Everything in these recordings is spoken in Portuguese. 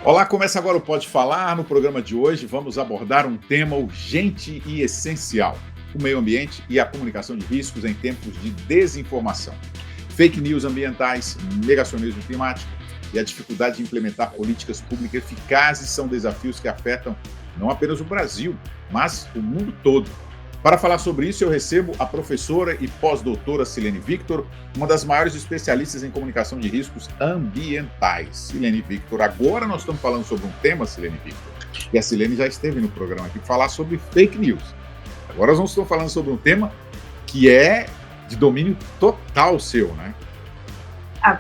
Olá, começa agora o Pode Falar. No programa de hoje vamos abordar um tema urgente e essencial: o meio ambiente e a comunicação de riscos em tempos de desinformação. Fake news ambientais, negacionismo climático e a dificuldade de implementar políticas públicas eficazes são desafios que afetam não apenas o Brasil, mas o mundo todo. Para falar sobre isso, eu recebo a professora e pós-doutora Silene Victor, uma das maiores especialistas em comunicação de riscos ambientais. Silene Victor, agora nós estamos falando sobre um tema, Silene Victor, e a Silene já esteve no programa aqui para falar sobre fake news. Agora nós estamos falando sobre um tema que é de domínio total seu, né?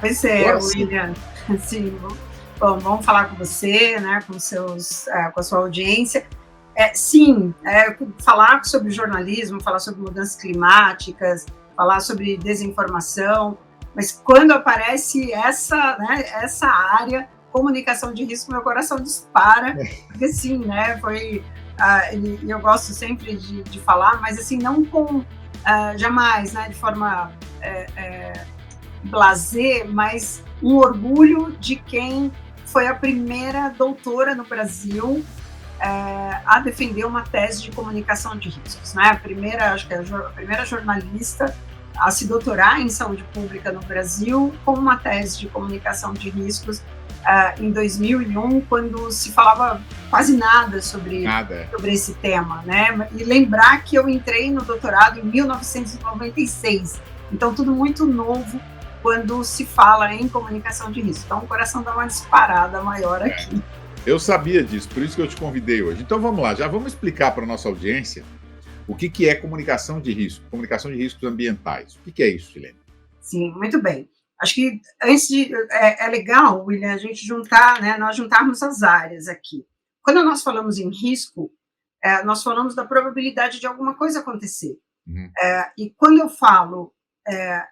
Pois é, William. Sim, bom, vamos falar com você, né, com a sua audiência. Falar sobre jornalismo, falar sobre mudanças climáticas, falar sobre desinformação, mas quando aparece essa área, comunicação de risco, meu coração dispara, porque sim, né, e eu gosto sempre de falar, mas assim, não com, jamais, né, de forma blasé, mas um orgulho de quem foi a primeira doutora no Brasil a defender uma tese de comunicação de riscos, né? A primeira jornalista a se doutorar em saúde pública no Brasil com uma tese de comunicação de riscos em 2001, quando se falava quase nada sobre esse tema, né? E lembrar que eu entrei no doutorado em 1996, então tudo muito novo quando se fala em comunicação de risco. Então o coração dá uma disparada maior aqui. Eu sabia disso, por isso que eu te convidei hoje. Então vamos lá, já vamos explicar para a nossa audiência o que é comunicação de riscos ambientais. O que é isso, Silene? Sim, muito bem. Acho que é legal, William, a gente juntar, né, nós juntarmos as áreas aqui. Quando nós falamos em risco, nós falamos da probabilidade de alguma coisa acontecer. Uhum. E quando eu falo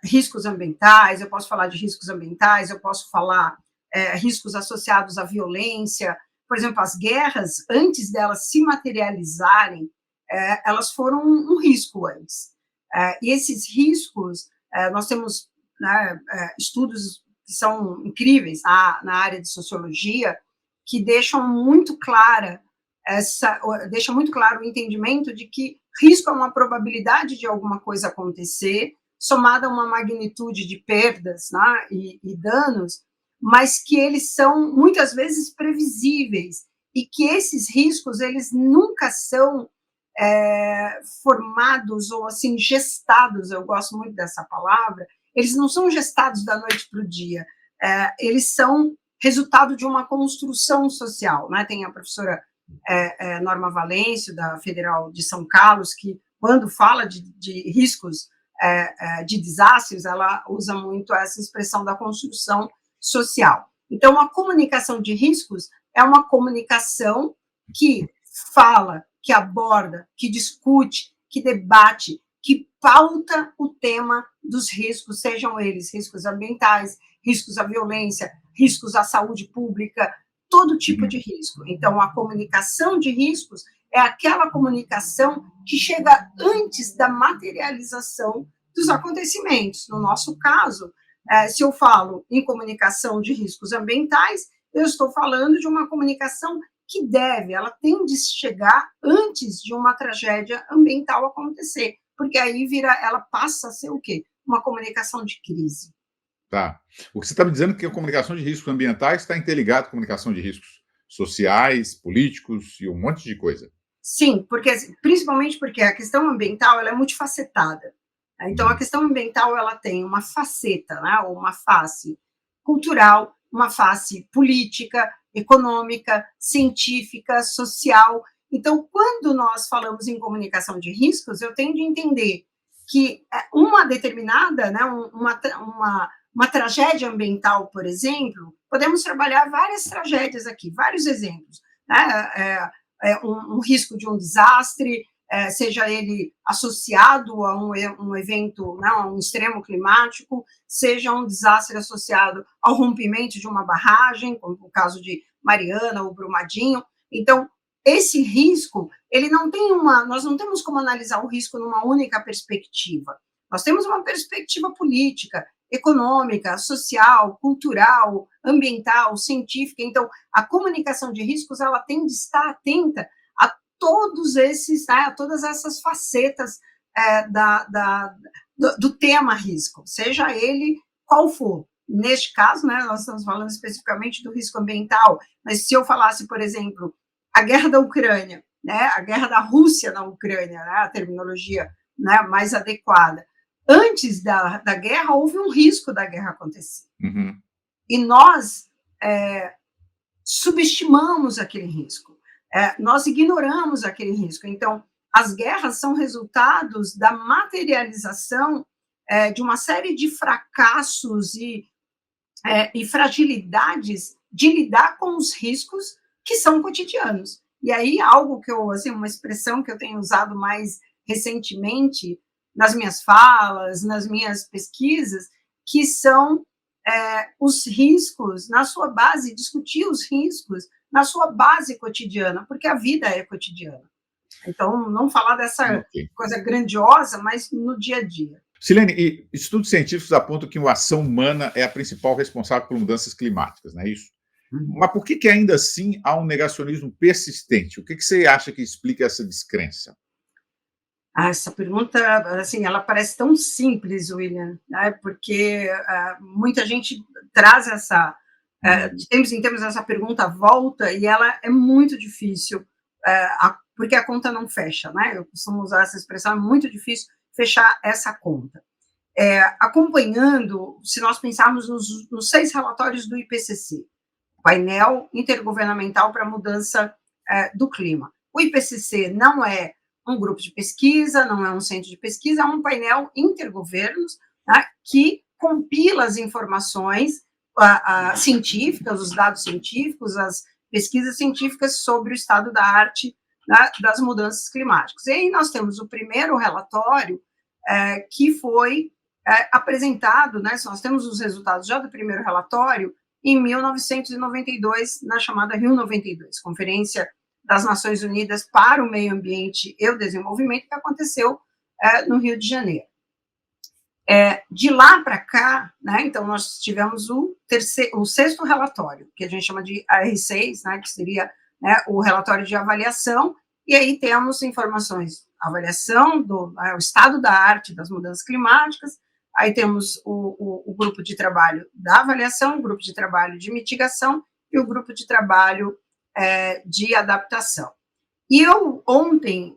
riscos ambientais, eu posso falar de riscos ambientais, eu posso falar riscos associados à violência. Por exemplo, as guerras, antes delas se materializarem, elas foram um risco antes. E esses riscos, nós temos, né, estudos que são incríveis na área de sociologia, que deixam muito claro o entendimento de que risco é uma probabilidade de alguma coisa acontecer, somada a uma magnitude de perdas, né, e danos, mas que eles são muitas vezes previsíveis e que esses riscos eles nunca são formados ou assim gestados. Eu gosto muito dessa palavra. Eles não são gestados da noite para o dia. Eles são resultado de uma construção social, né? Tem a professora Norma Valêncio, da Federal de São Carlos, que quando fala de riscos de desastres, ela usa muito essa expressão da construção social. Então, a comunicação de riscos é uma comunicação que fala, que aborda, que discute, que debate, que pauta o tema dos riscos, sejam eles riscos ambientais, riscos à violência, riscos à saúde pública, todo tipo de risco. Então, a comunicação de riscos é aquela comunicação que chega antes da materialização dos acontecimentos. No nosso caso, se eu falo em comunicação de riscos ambientais, eu estou falando de uma comunicação que ela tem de chegar antes de uma tragédia ambiental acontecer, porque aí ela passa a ser o quê? Uma comunicação de crise. Tá. O que você está me dizendo é que a comunicação de riscos ambientais está interligada com a comunicação de riscos sociais, políticos e um monte de coisa. Sim, principalmente porque a questão ambiental ela é multifacetada. Então, a questão ambiental ela tem uma faceta, né, ou uma face cultural, uma face política, econômica, científica, social. Então, quando nós falamos em comunicação de riscos, eu tenho de entender que uma determinada, né, uma tragédia ambiental, por exemplo, podemos trabalhar várias tragédias aqui, vários exemplos, né, um risco de um desastre, seja ele associado a um evento, né, a um extremo climático, seja um desastre associado ao rompimento de uma barragem, como o caso de Mariana ou Brumadinho. Então, esse risco, nós não temos como analisar o risco numa única perspectiva. Nós temos uma perspectiva política, econômica, social, cultural, ambiental, científica. Então, a comunicação de riscos, ela tem de estar atenta a todos esses, né, a todas essas facetas do tema risco, seja ele qual for. Neste caso, né, nós estamos falando especificamente do risco ambiental, mas se eu falasse, por exemplo, a guerra da Ucrânia, né, a guerra da Rússia na Ucrânia, né, a terminologia, né, mais adequada, antes da guerra, houve um risco da guerra acontecer. Uhum. E nós subestimamos aquele risco, nós ignoramos aquele risco. Então, as guerras são resultados da materialização de uma série de fracassos e fragilidades de lidar com os riscos que são cotidianos. E aí, algo que eu, assim, uma expressão que eu tenho usado mais recentemente nas minhas falas, nas minhas pesquisas, que são os riscos na sua base, discutir os riscos na sua base cotidiana, porque a vida é cotidiana. Então, não falar dessa coisa grandiosa, mas no dia a dia. Silene, e estudos científicos apontam que a ação humana é a principal responsável por mudanças climáticas, não é isso? Mas por que ainda assim há um negacionismo persistente? O que você acha que explica essa descrença? Essa pergunta, assim, ela parece tão simples, William, né? Porque muita gente traz de tempos em tempos, essa pergunta volta e ela é muito difícil, porque a conta não fecha, né? Eu costumo usar essa expressão, é muito difícil fechar essa conta. Acompanhando, se nós pensarmos nos 6 relatórios do IPCC, Painel Intergovernamental para a Mudança do Clima. O IPCC não é um grupo de pesquisa, não é um centro de pesquisa, é um painel intergovernos, né, que compila as informações científicas, os dados científicos, as pesquisas científicas sobre o estado da arte, né, das mudanças climáticas. E aí nós temos o primeiro relatório que foi apresentado, né, nós temos os resultados já do primeiro relatório em 1992, na chamada Rio 92, Conferência das Nações Unidas para o Meio Ambiente e o Desenvolvimento, que aconteceu no Rio de Janeiro. De lá para cá, né, então nós tivemos o 6º relatório, que a gente chama de AR6, né, que seria, né, o relatório de avaliação, e aí temos informações, avaliação do estado da arte das mudanças climáticas, aí temos o grupo de trabalho da avaliação, o grupo de trabalho de mitigação e o grupo de trabalho de adaptação. E eu, ontem,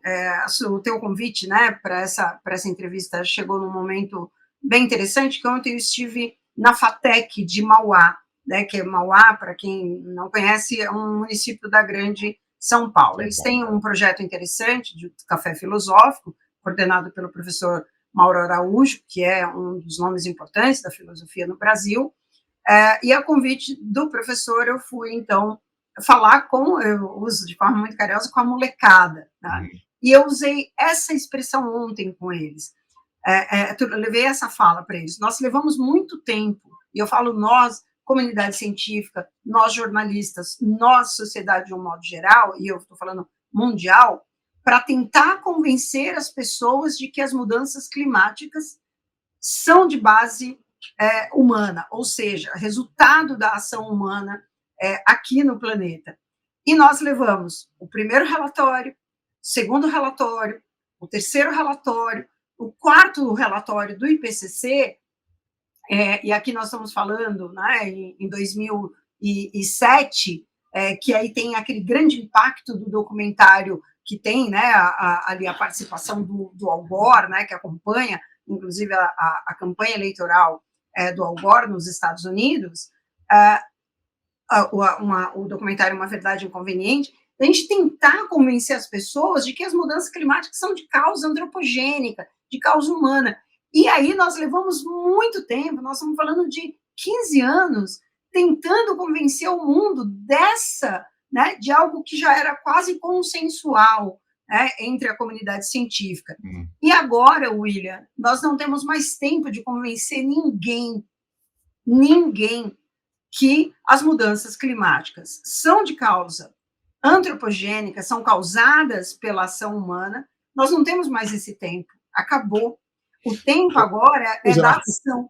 o teu convite, né, para essa entrevista chegou num momento bem interessante, que ontem eu estive na FATEC de Mauá, né, que é Mauá, para quem não conhece, é um município da Grande São Paulo. Eles têm um projeto interessante de café filosófico, coordenado pelo professor Mauro Araújo, que é um dos nomes importantes da filosofia no Brasil, e a convite do professor eu fui, então, falar eu uso de forma muito carinhosa, com a molecada, né? E eu usei essa expressão ontem com eles, eu levei essa fala para eles, nós levamos muito tempo, e eu falo nós, comunidade científica, nós jornalistas, nós sociedade de um modo geral, e eu estou falando mundial, para tentar convencer as pessoas de que as mudanças climáticas são de base humana, ou seja, resultado da ação humana aqui no planeta. E nós levamos o primeiro relatório, o segundo relatório, o terceiro relatório, o 4º relatório do IPCC, e aqui nós estamos falando, né, em 2007, que aí tem aquele grande impacto do documentário que tem, né, ali a participação do Al Gore, né, que acompanha, inclusive, a campanha eleitoral do Al Gore nos Estados Unidos, o documentário Uma Verdade Inconveniente, a gente tentar convencer as pessoas de que as mudanças climáticas são de causa antropogênica, de causa humana. E aí nós levamos muito tempo, nós estamos falando de 15 anos, tentando convencer o mundo né, de algo que já era quase consensual, né, entre a comunidade científica. E agora, William, nós não temos mais tempo de convencer ninguém que as mudanças climáticas são de causa antropogênica, são causadas pela ação humana. Nós não temos mais esse tempo, acabou. O tempo agora é da ação.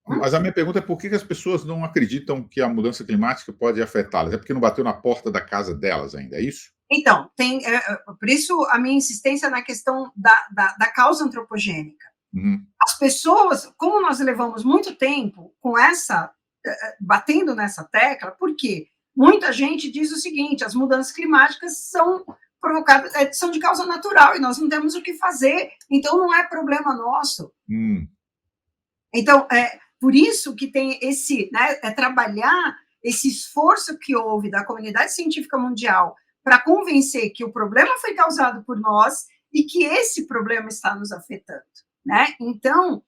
Mas a minha pergunta é por que as pessoas não acreditam que a mudança climática pode afetá-las? É porque não bateu na porta da casa delas ainda, é isso? Então, por isso a minha insistência na questão da causa antropogênica. Uhum. As pessoas, como nós levamos muito tempo com batendo nessa tecla, por quê? Muita gente diz o seguinte: as mudanças climáticas são provocadas, são de causa natural e nós não temos o que fazer, então não é problema nosso. Então, por isso que tem esse, né, trabalhar esse esforço que houve da comunidade científica mundial para convencer que o problema foi causado por nós e que esse problema está nos afetando, né? Então,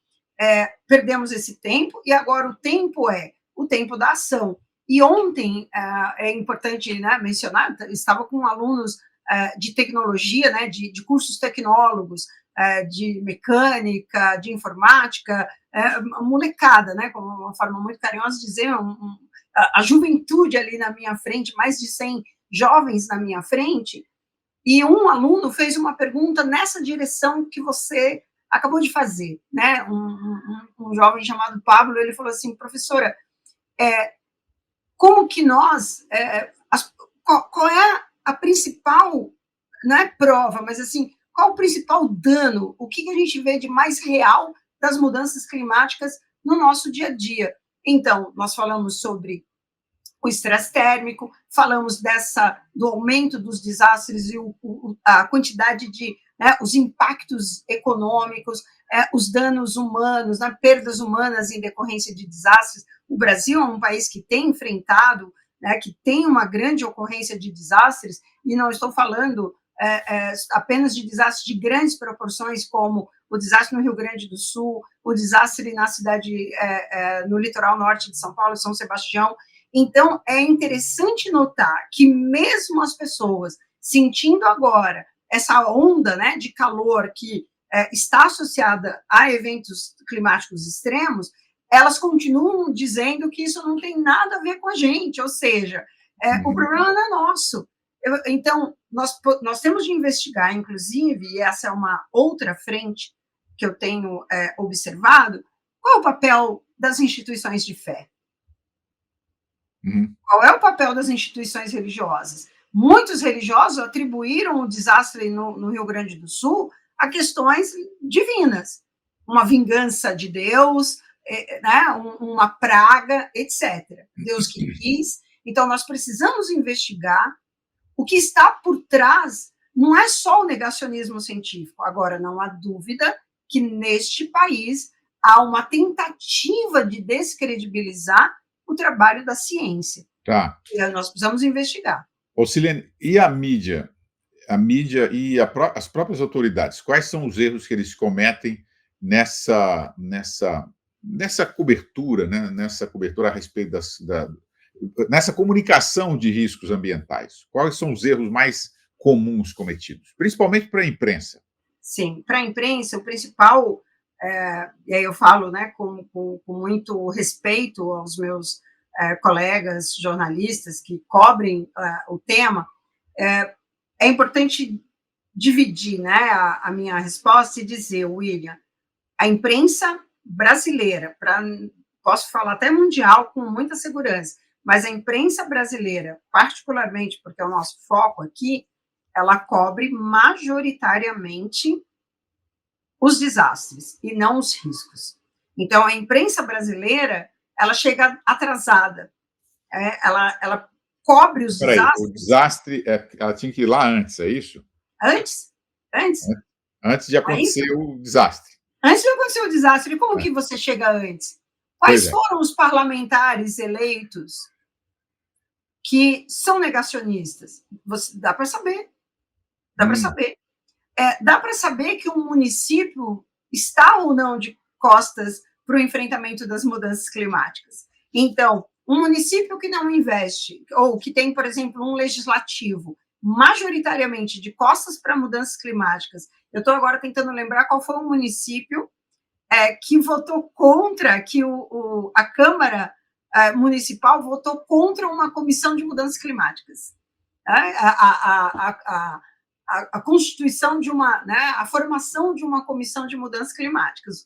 perdemos esse tempo e agora o tempo é o tempo da ação. E ontem, é importante, né, mencionar, estava com alunos de tecnologia, né, de cursos tecnólogos, de mecânica, de informática, molecada, né, como uma forma muito carinhosa de dizer, a juventude ali na minha frente, mais de 100 jovens na minha frente, e um aluno fez uma pergunta nessa direção que você acabou de fazer, né? Um jovem chamado Pablo, ele falou assim: professora, como que nós, qual é a principal, não é prova, mas assim, qual o principal dano, o que a gente vê de mais real das mudanças climáticas no nosso dia a dia? Então, nós falamos sobre o estresse térmico, falamos do aumento dos desastres e a quantidade de, né, os impactos econômicos, os danos humanos, né, perdas humanas em decorrência de desastres. O Brasil é um país que tem enfrentado, né, que tem uma grande ocorrência de desastres, e não estou falando apenas de desastres de grandes proporções, como o desastre no Rio Grande do Sul, o desastre na cidade, no litoral norte de São Paulo, São Sebastião. Então, é interessante notar que mesmo as pessoas sentindo agora essa onda, né, de calor que está associada a eventos climáticos extremos, elas continuam dizendo que isso não tem nada a ver com a gente, ou seja, o problema não é nosso. Então, nós temos de investigar, inclusive, e essa é uma outra frente que eu tenho observado, qual é o papel das instituições de fé? Qual é o papel das instituições religiosas? Muitos religiosos atribuíram o desastre no Rio Grande do Sul a questões divinas, uma vingança de Deus, né, uma praga, etc. Deus que quis. Então, nós precisamos investigar o que está por trás. Não é só o negacionismo científico. Agora, não há dúvida que neste país há uma tentativa de descredibilizar o trabalho da ciência. Tá. E nós precisamos investigar. Ô, Silene, e a mídia? A mídia e as próprias autoridades, quais são os erros que eles cometem nessa cobertura, né? Nessa cobertura a respeito nessa comunicação de riscos ambientais? Quais são os erros mais comuns cometidos, principalmente para a imprensa? Sim, para a imprensa, o principal, e aí eu falo, né, com muito respeito aos meus colegas jornalistas que cobrem o tema, é importante dividir, né, a minha resposta e dizer, William, a imprensa brasileira, posso falar até mundial com muita segurança, mas a imprensa brasileira, particularmente porque é o nosso foco aqui, ela cobre majoritariamente os desastres e não os riscos. Então, a imprensa brasileira, ela chega atrasada, ela cobre os desastres. O desastre, ela tinha que ir lá antes, é isso? Antes. Antes de acontecer o desastre. Antes de acontecer o desastre, como que você chega antes? Quais foram os parlamentares eleitos que são negacionistas? Dá para saber. Dá para saber. Dá para saber que um município está ou não de costas para o enfrentamento das mudanças climáticas. Então, um município que não investe, ou que tem, por exemplo, um legislativo majoritariamente de costas para mudanças climáticas. Eu estou agora tentando lembrar qual foi o município que votou contra, que a Câmara Municipal votou contra uma comissão de mudanças climáticas. A constituição de né, a formação de uma comissão de mudanças climáticas.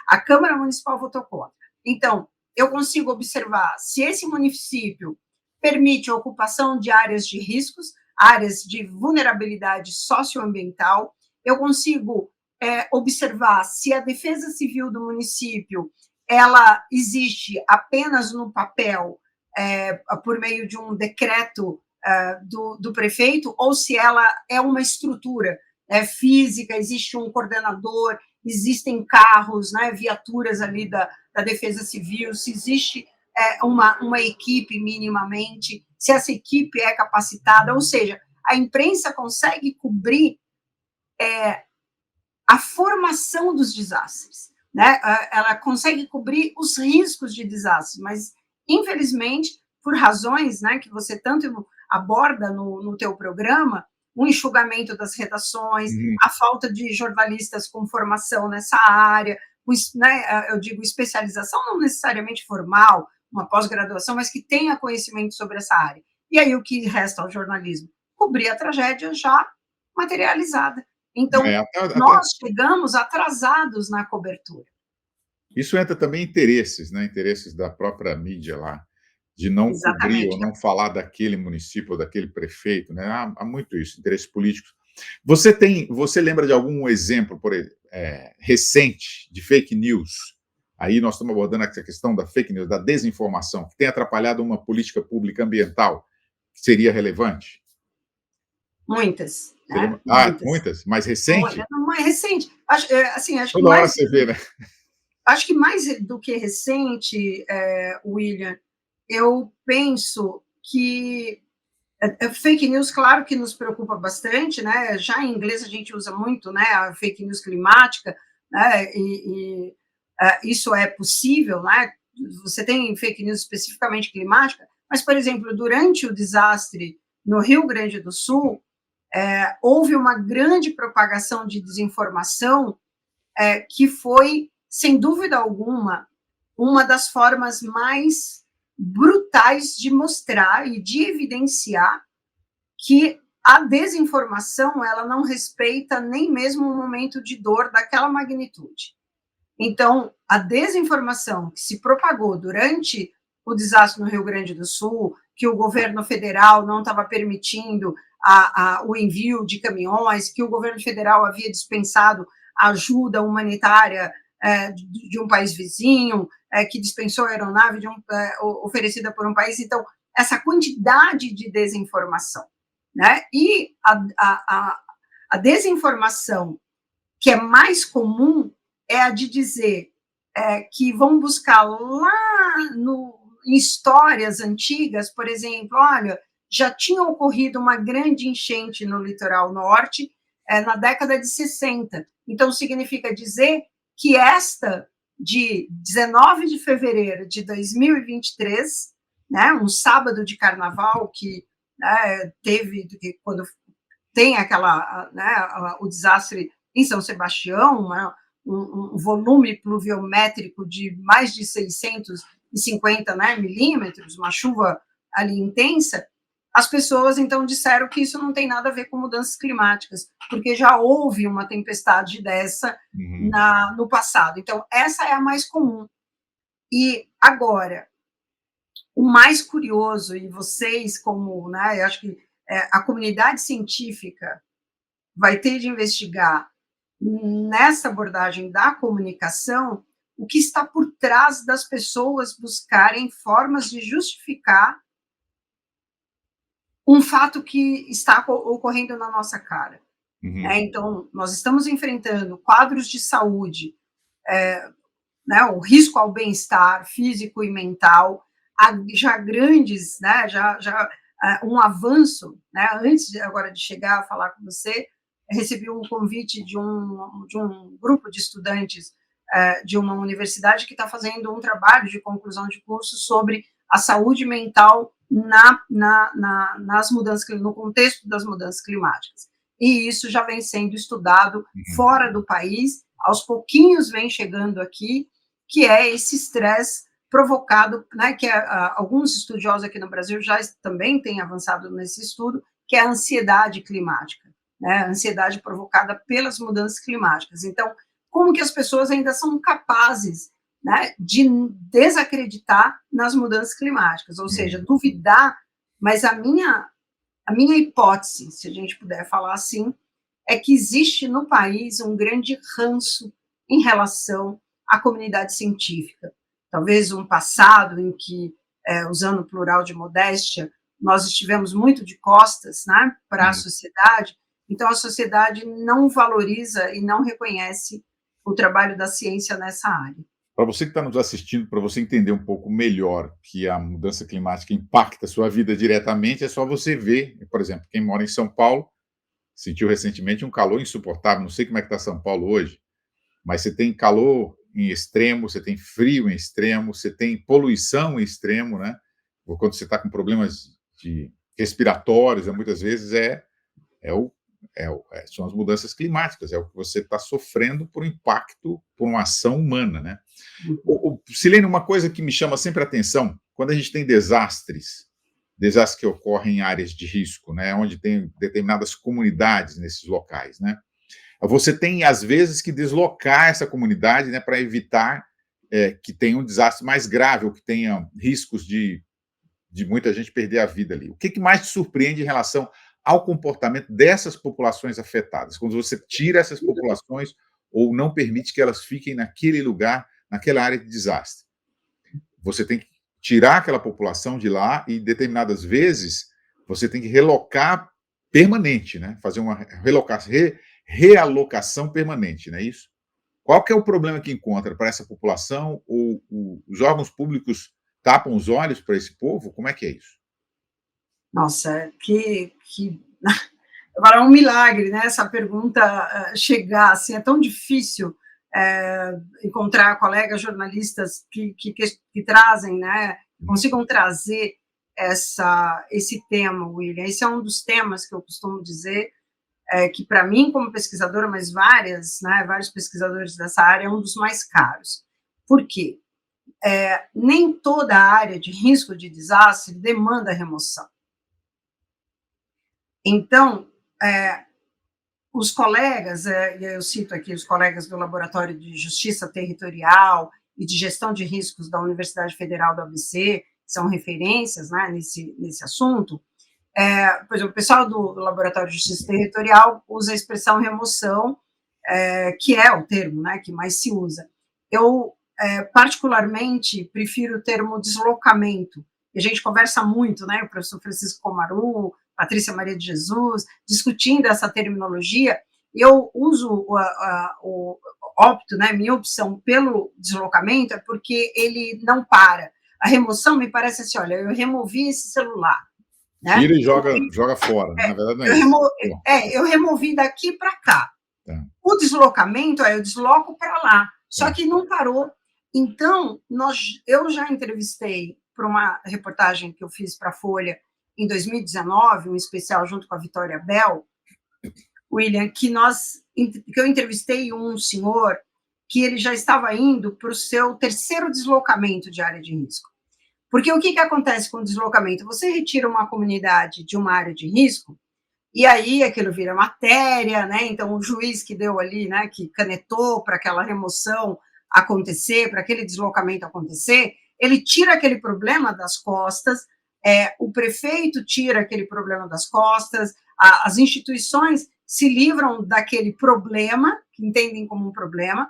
A Câmara Municipal votou contra. Então, eu consigo observar se esse município permite a ocupação de áreas de riscos, áreas de vulnerabilidade socioambiental, eu consigo observar se a defesa civil do município ela existe apenas no papel, por meio de um decreto do prefeito, ou se ela é uma estrutura física, existe um coordenador, existem carros, né, viaturas ali da Defesa Civil, se existe uma equipe minimamente, se essa equipe é capacitada, ou seja, a imprensa consegue cobrir a formação dos desastres, né? Ela consegue cobrir os riscos de desastres, mas, infelizmente, por razões, né, que você tanto aborda no teu programa, o enxugamento das redações, a falta de jornalistas com formação nessa área, né, eu digo especialização não necessariamente formal, uma pós-graduação, mas que tenha conhecimento sobre essa área. E aí o que resta ao jornalismo? Cobrir a tragédia já materializada. Então, nós chegamos atrasados na cobertura. Isso entra também em interesses, né? Interesses da própria mídia lá, de não cobrir ou não falar daquele município ou daquele prefeito, né? Há muito isso, interesses políticos. Você lembra de algum exemplo, recente, de fake news? Aí nós estamos abordando essa questão da fake news, da desinformação, que tem atrapalhado uma política pública ambiental que seria relevante? Muitas. Né? Muitas? Mais recente? Mais recente. Acho que toda hora você vê, né? Acho que mais do que recente, William, eu penso que fake news, claro que nos preocupa bastante, né? Já em inglês a gente usa muito, né? A fake news climática, né? Isso é possível, né? Você tem fake news especificamente climática, mas, por exemplo, durante o desastre no Rio Grande do Sul, houve uma grande propagação de desinformação que foi, sem dúvida alguma, uma das formas mais brutais de mostrar e de evidenciar que a desinformação ela não respeita nem mesmo um momento de dor daquela magnitude. Então, a desinformação que se propagou durante o desastre no Rio Grande do Sul, que o governo federal não estava permitindo o envio de caminhões, que o governo federal havia dispensado ajuda humanitária de um país vizinho, que dispensou a aeronave oferecida por um país. Então, essa quantidade de desinformação, né? E a desinformação que é mais comum é a de dizer que vão buscar lá em histórias antigas, por exemplo, olha, já tinha ocorrido uma grande enchente no litoral norte na década de 60. Então, significa dizer que esta, de 19 de fevereiro de 2023, né, um sábado de carnaval que teve, quando tem o desastre em São Sebastião, um volume pluviométrico de mais de 650 milímetros, uma chuva ali intensa, as pessoas, então, disseram que isso não tem nada a ver com mudanças climáticas, porque já houve uma tempestade dessa no passado. Então, essa é a mais comum. E, agora, o mais curioso, e vocês, como, eu acho que a comunidade científica vai ter de investigar nessa abordagem da comunicação o que está por trás das pessoas buscarem formas de justificar um fato que está ocorrendo na nossa cara. Então, nós estamos enfrentando quadros de saúde, o risco ao bem-estar físico e mental, já grandes, já um avanço. Antes agora de chegar a falar com você, recebi um convite de um grupo de estudantes de uma universidade que está fazendo um trabalho de conclusão de curso sobre a saúde mental nas mudanças, no contexto das mudanças climáticas. E isso já vem sendo estudado fora do país, aos pouquinhos vem chegando aqui, que é esse estresse provocado, que alguns estudiosos aqui no Brasil já também têm avançado nesse estudo, que é a ansiedade climática, a ansiedade provocada pelas mudanças climáticas. Então, como que as pessoas ainda são capazes né, de desacreditar nas mudanças climáticas, ou seja, duvidar, mas a minha hipótese, se a gente puder falar assim, é que existe no país um grande ranço em relação à comunidade científica. Talvez um passado em que, usando o plural de modéstia, nós estivemos muito de costas, né, para a sociedade, então a sociedade não valoriza e não reconhece o trabalho da ciência nessa área. Para você que está nos assistindo, para você entender um pouco melhor que a mudança climática impacta a sua vida diretamente, é só você ver, por exemplo, quem mora em São Paulo, sentiu recentemente um calor insuportável, não sei como é que está São Paulo hoje, mas você tem calor em extremo, você tem frio em extremo, você tem poluição em extremo, né? Ou quando você está com problemas respiratórios, muitas vezes são as mudanças climáticas, é o que você está sofrendo por impacto, por uma ação humana, né? Silene, uma coisa que me chama sempre a atenção, quando a gente tem desastres que ocorrem em áreas de risco, né, onde tem determinadas comunidades nesses locais, né, você tem, às vezes, que deslocar essa comunidade, né, para evitar que tenha um desastre mais grave, ou que tenha riscos de muita gente perder a vida ali. O que mais te surpreende em relação ao comportamento dessas populações afetadas, quando você tira essas populações ou não permite que elas fiquem naquele lugar, naquela área de desastre? Você tem que tirar aquela população de lá e, determinadas vezes, você tem que relocar permanente, né? Fazer uma realocação permanente, não é isso? Qual que é o problema que encontra para essa população? Os órgãos públicos tapam os olhos para esse povo? Como é que é isso? Nossa, agora é um milagre, né? Essa pergunta chegar, assim, é tão difícil encontrar colegas jornalistas que trazem, né? Consigam trazer esse tema, William. Esse é um dos temas que eu costumo dizer que, para mim, como pesquisadora, mas vários pesquisadores dessa área, é um dos mais caros. Por quê? Nem toda a área de risco de desastre demanda remoção. Então, os colegas, eu cito aqui os colegas do Laboratório de Justiça Territorial e de Gestão de Riscos da Universidade Federal do ABC, são referências, né, nesse assunto. Por exemplo, o pessoal do Laboratório de Justiça Territorial usa a expressão remoção, que é o termo, né, que mais se usa. Eu, particularmente, prefiro o termo deslocamento. A gente conversa muito, né, o professor Francisco Comaru, Patrícia Maria de Jesus, discutindo essa terminologia. Eu opto, né, minha opção pelo deslocamento é porque ele não para. A remoção me parece assim, olha, eu removi esse celular. Né? Tira e joga fora, né? Na verdade não é isso. Eu removi daqui para cá. Tá. O deslocamento, eu desloco para lá, só que não parou. Então, eu já entrevistei para uma reportagem que eu fiz para a Folha em 2019, um especial junto com a Vitória Bell, William, que eu entrevistei um senhor que ele já estava indo para o seu 3º deslocamento de área de risco. Porque o que acontece com o deslocamento? Você retira uma comunidade de uma área de risco, e aí aquilo vira matéria, né? Então, o juiz que deu ali, né, que canetou para aquela remoção acontecer, para aquele deslocamento acontecer, ele tira aquele problema das costas, o prefeito tira aquele problema das costas, as instituições se livram daquele problema, que entendem como um problema.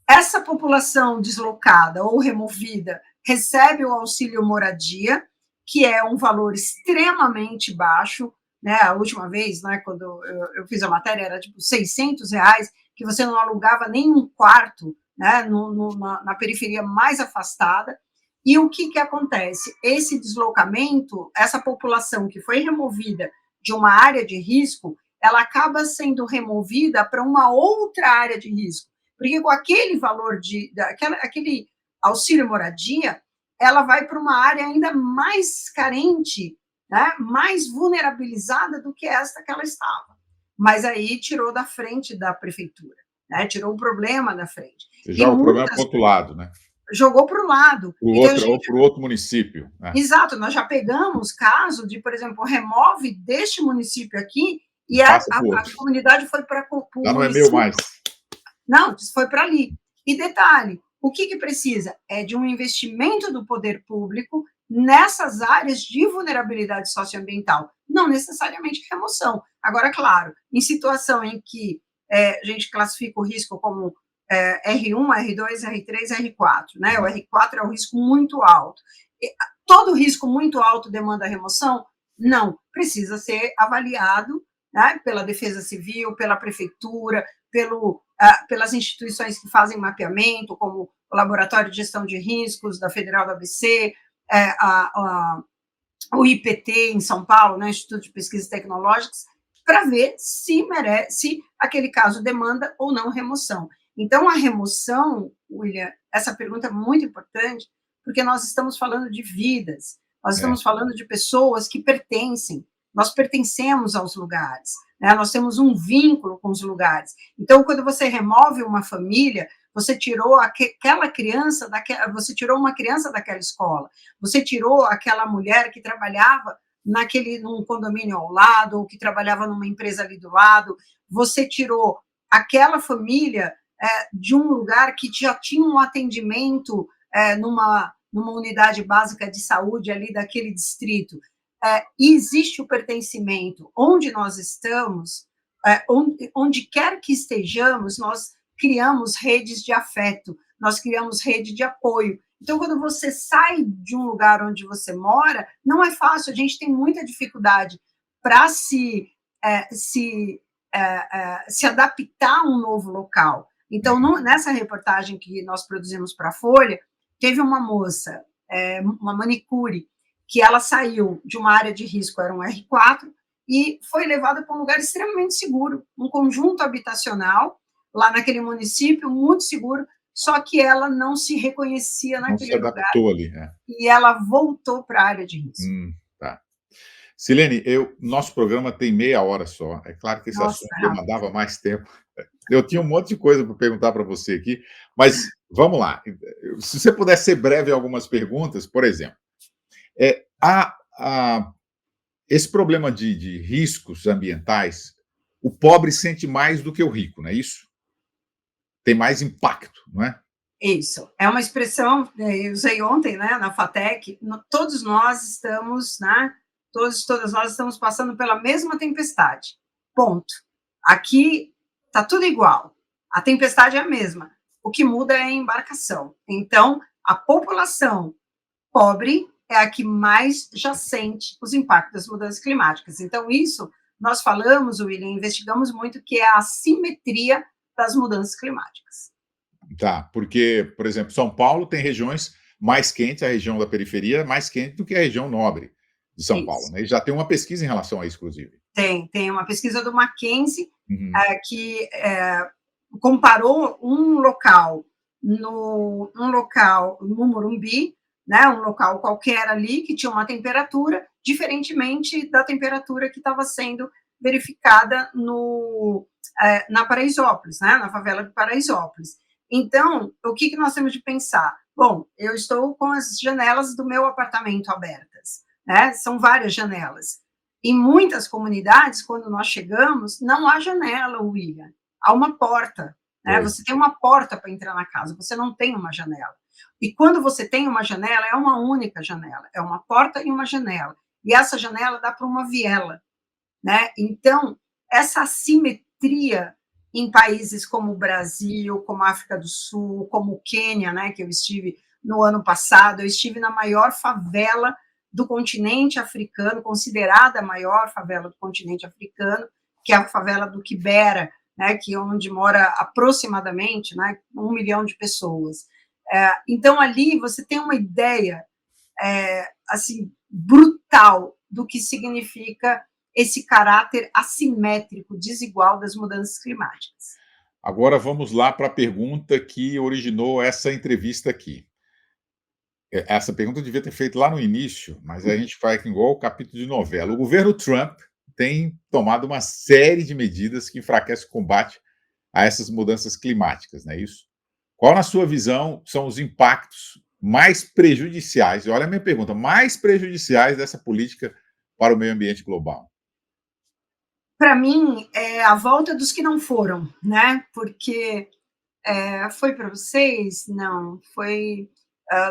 Essa população deslocada ou removida recebe o auxílio moradia, que é um valor extremamente baixo, né? A última vez, né, quando eu fiz a matéria, era tipo R$600, que você não alugava nem um quarto, né, na periferia mais afastada. E o que acontece? Esse deslocamento, essa população que foi removida de uma área de risco, ela acaba sendo removida para uma outra área de risco, porque com aquele valor aquele auxílio moradia, ela vai para uma área ainda mais carente, né, mais vulnerabilizada do que esta que ela estava. Mas aí tirou da frente da prefeitura, né, tirou o problema da frente. Já o problema para o outro lado, né? Jogou para o lado. Ou para o outro município. Né? Exato, nós já pegamos caso de, por exemplo, remove deste município aqui e a comunidade foi para o já não é meu mais. Não, foi para ali. E detalhe, O que precisa? É de um investimento do poder público nessas áreas de vulnerabilidade socioambiental, não necessariamente remoção. Agora, claro, em situação em que a gente classifica o risco como R1, R2, R3, R4, né? O R4 é o risco muito alto. Todo risco muito alto demanda remoção? Não, precisa ser avaliado, né, pela Defesa Civil, pela Prefeitura, pelas instituições que fazem mapeamento, como o Laboratório de Gestão de Riscos da Federal do ABC, o IPT em São Paulo, né, Instituto de Pesquisas Tecnológicas, para ver se merece, aquele caso demanda ou não remoção. Então, a remoção, William, essa pergunta é muito importante, porque nós estamos falando de vidas, nós estamos falando de pessoas que pertencem, nós pertencemos aos lugares, né? Nós temos um vínculo com os lugares. Então, quando você remove uma família, você tirou aquela criança, você tirou uma criança daquela escola, você tirou aquela mulher que trabalhava num condomínio ao lado, ou que trabalhava numa empresa ali do lado, você tirou aquela família de um lugar que já tinha um atendimento numa unidade básica de saúde ali daquele distrito. E existe o pertencimento. Onde nós estamos, onde quer que estejamos, nós criamos redes de afeto, nós criamos rede de apoio. Então, quando você sai de um lugar onde você mora, não é fácil, a gente tem muita dificuldade para se adaptar a um novo local. Então, nessa reportagem que nós produzimos para a Folha, teve uma moça, uma manicure, que ela saiu de uma área de risco, era um R4, e foi levada para um lugar extremamente seguro, um conjunto habitacional, lá naquele município, muito seguro, só que ela não se reconhecia naquele lugar. Não se adaptou ali. E ela voltou para a área de risco. Tá. Silene, nosso programa tem meia hora só. É claro que esse assunto demandava mais tempo. Eu tinha um monte de coisa para perguntar para você aqui, mas vamos lá. Se você puder ser breve em algumas perguntas, por exemplo, esse problema de riscos ambientais, o pobre sente mais do que o rico, não é isso? Tem mais impacto, não é? Isso. É uma expressão, eu usei ontem, né, na FATEC, todos nós estamos, né, todas nós estamos passando pela mesma tempestade. Ponto. Aqui está tudo igual. A tempestade é a mesma. O que muda é a embarcação. Então, a população pobre é a que mais já sente os impactos das mudanças climáticas. Então, isso nós falamos, William, investigamos muito, que é a assimetria das mudanças climáticas. Tá, porque, por exemplo, São Paulo tem regiões mais quentes, a região da periferia é mais quente do que a região nobre de São Paulo, né? E já tem uma pesquisa em relação a isso, inclusive. Tem uma pesquisa do Mackenzie que comparou um local no Morumbi, né, um local qualquer ali, que tinha uma temperatura diferentemente da temperatura que estava sendo verificada na Paraisópolis, né, na favela de Paraisópolis. Então, o que nós temos de pensar? Bom, eu estou com as janelas do meu apartamento abertas, né, são várias janelas. Em muitas comunidades, quando nós chegamos, não há janela, William, há uma porta, né? Você tem uma porta para entrar na casa, você não tem uma janela. E quando você tem uma janela, é uma única janela, é uma porta e uma janela. E essa janela dá para uma viela, né? Então, essa assimetria em países como o Brasil, como a África do Sul, como o Quênia, né, que eu estive no ano passado, eu estive na maior favela do continente africano, considerada a maior favela do continente africano, que é a favela do Kibera, né, que é onde mora aproximadamente, né, 1 milhão de pessoas. Então, ali você tem uma ideia assim, brutal do que significa esse caráter assimétrico, desigual das mudanças climáticas. Agora vamos lá para a pergunta que originou essa entrevista aqui. Essa pergunta eu devia ter feito lá no início, mas a gente faz igual o capítulo de novela. O governo Trump tem tomado uma série de medidas que enfraquecem o combate a essas mudanças climáticas, não é isso? Qual, na sua visão, são os impactos mais prejudiciais, olha a minha pergunta, mais prejudiciais dessa política para o meio ambiente global? Para mim, é a volta dos que não foram, né? Porque Foi para vocês? Não, foi,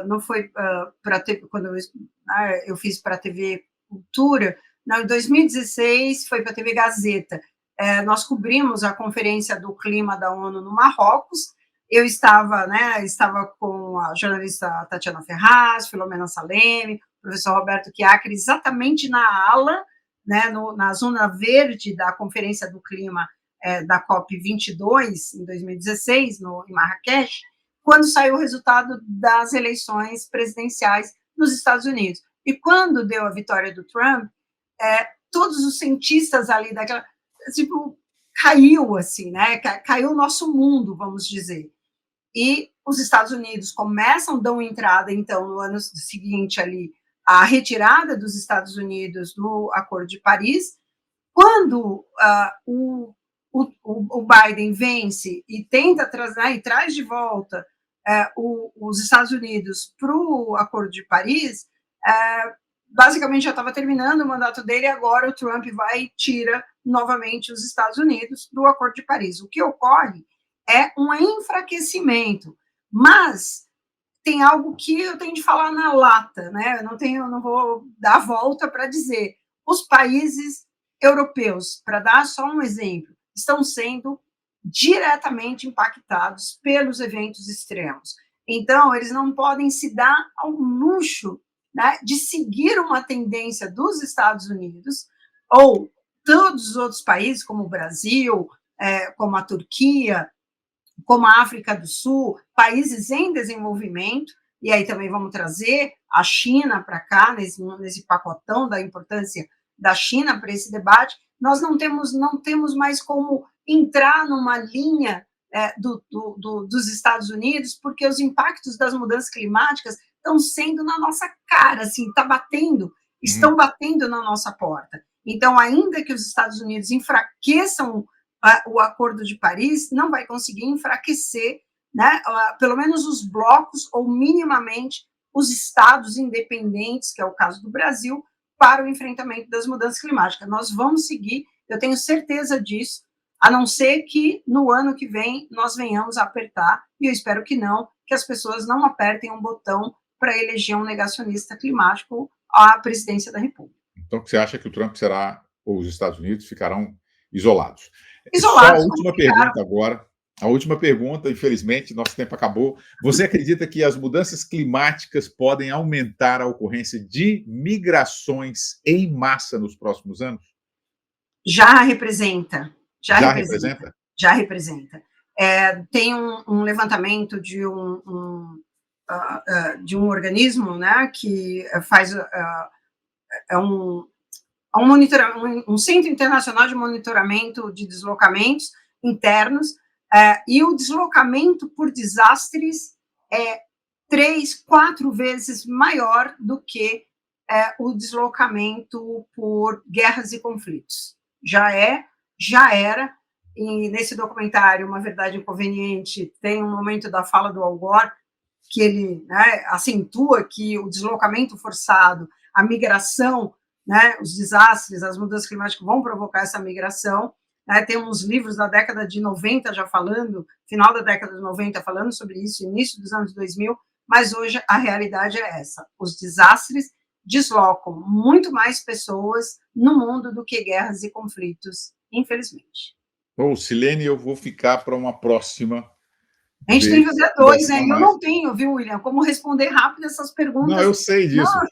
não foi para quando eu fiz para a TV Cultura. Não, em 2016 foi para a TV Gazeta. Nós cobrimos a Conferência do Clima da ONU no Marrocos. Eu estava com a jornalista Tatiana Ferraz, Filomena Saleme, o professor Roberto Chiacri, exatamente na ala, né, na zona verde da Conferência do Clima da COP22, em 2016, em Marrakech, quando saiu o resultado das eleições presidenciais nos Estados Unidos. E quando deu a vitória do Trump, todos os cientistas ali daquela... Tipo, caiu, assim, né? Caiu o nosso mundo, vamos dizer. E os Estados Unidos dão entrada, então, no ano seguinte ali, a retirada dos Estados Unidos do Acordo de Paris. Quando o Biden vence e tenta trazer, e traz de volta os Estados Unidos para o Acordo de Paris, basicamente já estava terminando o mandato dele, e agora o Trump vai e tira novamente os Estados Unidos do Acordo de Paris. O que ocorre é um enfraquecimento, mas tem algo que eu tenho de falar na lata, né? Eu não vou dar a volta para dizer. Os países europeus, para dar só um exemplo, estão sendo diretamente impactados pelos eventos extremos. Então, eles não podem se dar ao luxo, né, de seguir uma tendência dos Estados Unidos ou todos os outros países, como o Brasil, como a Turquia, como a África do Sul, países em desenvolvimento, e aí também vamos trazer a China para cá, nesse pacotão da importância da China para esse debate. Nós não temos mais como entrar numa linha dos Estados Unidos, porque os impactos das mudanças climáticas estão sendo na nossa cara, assim, estão batendo na nossa porta. Então, ainda que os Estados Unidos enfraqueçam o Acordo de Paris, não vai conseguir enfraquecer, né, pelo menos os blocos, ou minimamente os estados independentes, que é o caso do Brasil, para o enfrentamento das mudanças climáticas. Nós vamos seguir, eu tenho certeza disso, a não ser que no ano que vem nós venhamos a apertar, e eu espero que não, que as pessoas não apertem um botão para eleger um negacionista climático à presidência da República. Então, você acha que o Trump ou os Estados Unidos ficarão isolados? Isolados. Só a última pergunta agora. A última pergunta, infelizmente, nosso tempo acabou. Você acredita que as mudanças climáticas podem aumentar a ocorrência de migrações em massa nos próximos anos? Já representa. Já representa? Já representa. Tem um levantamento de um organismo, né, que faz um centro internacional de monitoramento de deslocamentos internos, e o deslocamento por desastres é 3, 4 vezes maior do que o deslocamento por guerras e conflitos. Já era, e nesse documentário, Uma Verdade Inconveniente, tem um momento da fala do Al Gore, que ele, né, acentua que o deslocamento forçado, a migração, né, os desastres, as mudanças climáticas vão provocar essa migração, né, tem uns livros da década de 90 já falando, final da década de 90 falando sobre isso, início dos anos 2000, mas hoje a realidade é essa, os desastres deslocam muito mais pessoas no mundo do que guerras e conflitos, infelizmente. Silene, eu vou ficar para uma próxima. A gente tem que fazer 2, né? Eu não tenho, viu, William, como responder rápido essas perguntas. Não, eu sei disso. Não.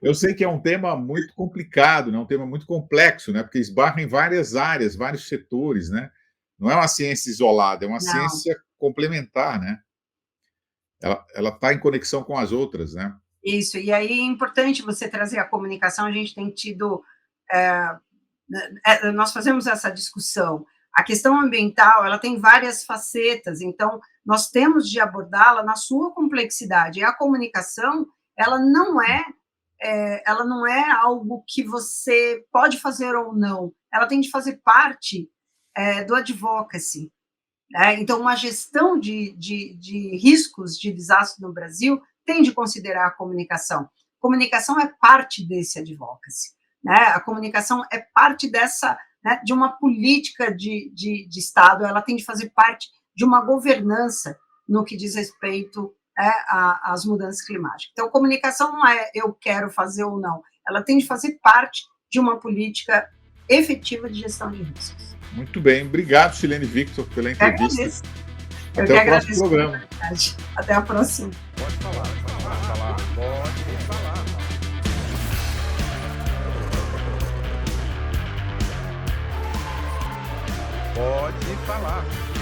Eu sei que é um tema muito complicado, né? Um tema muito complexo, né? Porque esbarra em várias áreas, vários setores, né? Não é uma ciência isolada, é uma ciência complementar, né? Ela está em conexão com as outras, né? Isso, e aí é importante você trazer a comunicação, a gente tem tido... nós fazemos essa discussão. A questão ambiental, ela tem várias facetas, então nós temos de abordá-la na sua complexidade. E a comunicação, ela não é algo que você pode fazer ou não, ela tem de fazer parte do advocacy. Né? Então, uma gestão de riscos de desastre no Brasil tem de considerar a comunicação. Comunicação é parte desse advocacy. Né? A comunicação é parte dessa, né, de uma política de Estado, ela tem de fazer parte de uma governança no que diz respeito às mudanças climáticas. Então, comunicação não é eu quero fazer ou não, ela tem de fazer parte de uma política efetiva de gestão de riscos. Muito bem, obrigado, Silene Victor, pela entrevista. Até o próximo programa. Até a próxima. Pode falar, pode falar, pode falar. Pode falar.